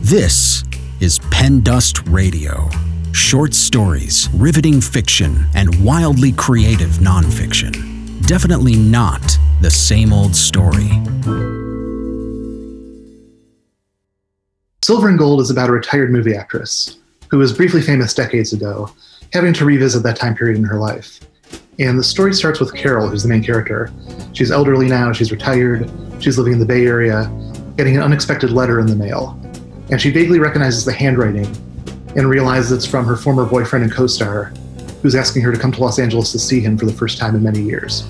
This is PenDust Radio. Short stories, riveting fiction, and wildly creative nonfiction. Definitely not the same old story. Silver and Gold is about a retired movie actress who was briefly famous decades ago, having to revisit that time period in her life. And the story starts with Carol, who's the main character. She's elderly now, she's retired, she's living in the Bay Area, getting an unexpected letter in the mail. And she vaguely recognizes the handwriting and realizes it's from her former boyfriend and co-star, who's asking her to come to Los Angeles to see him for the first time in many years.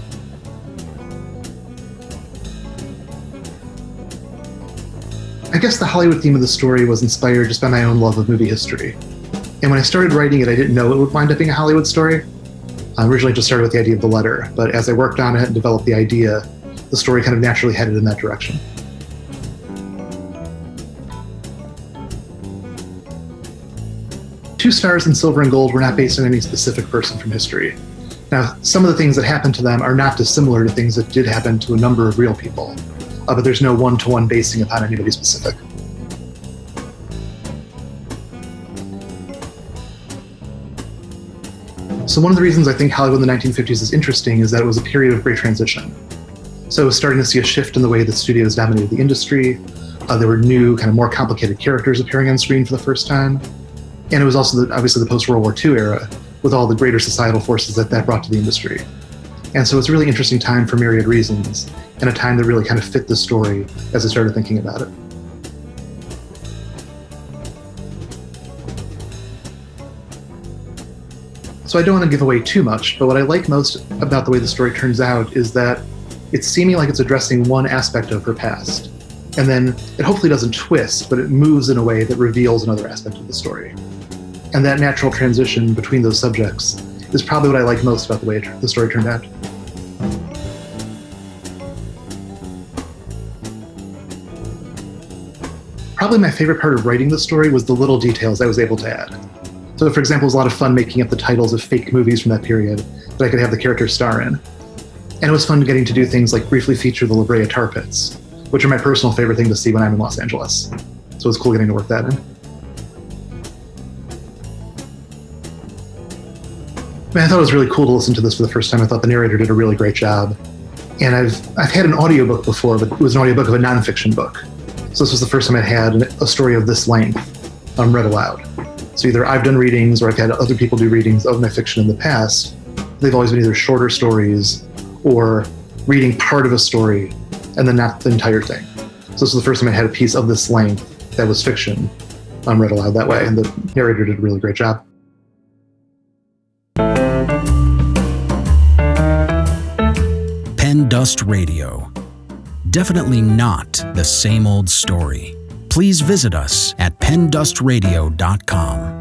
I guess the Hollywood theme of the story was inspired just by my own love of movie history. And when I started writing it, I didn't know it would wind up being a Hollywood story. I originally just started with the idea of the letter, but as I worked on it and developed the idea, the story kind of naturally headed in that direction. Two stars in Silver and Gold were not based on any specific person from history. Now, some of the things that happened to them are not dissimilar to things that did happen to a number of real people, but there's no one-to-one basing upon anybody specific. So one of the reasons I think Hollywood in the 1950s is interesting is that it was a period of great transition. So it was starting to see a shift in the way that studios dominated the industry. There were new, kind of more complicated characters appearing on screen for the first time. And it was also obviously the post-World War II era, with all the greater societal forces that brought to the industry. And so it's a really interesting time for myriad reasons, and a time that really kind of fit the story as I started thinking about it. So I don't want to give away too much, but what I like most about the way the story turns out is that it's seeming like it's addressing one aspect of her past. And then it hopefully doesn't twist, but it moves in a way that reveals another aspect of the story. And that natural transition between those subjects is probably what I like most about the way the story turned out. Probably my favorite part of writing the story was the little details I was able to add. So for example, it was a lot of fun making up the titles of fake movies from that period that I could have the characters star in. And it was fun getting to do things like briefly feature the La Brea tar pits, which are my personal favorite thing to see when I'm in Los Angeles. So it was cool getting to work that in. I thought it was really cool to listen to this for the first time. I thought the narrator did a really great job. And I've had an audiobook before, but it was an audiobook of a nonfiction book. So this was the first time I'd had a story of this length read aloud. So either I've done readings or I've had other people do readings of my fiction in the past. They've always been either shorter stories or reading part of a story and then not the entire thing. So this was the first time I had a piece of this length that was fiction read aloud that way, and the narrator did a really great job. PenDust Radio. Definitely not the same old story. Please visit us at pendustradio.com.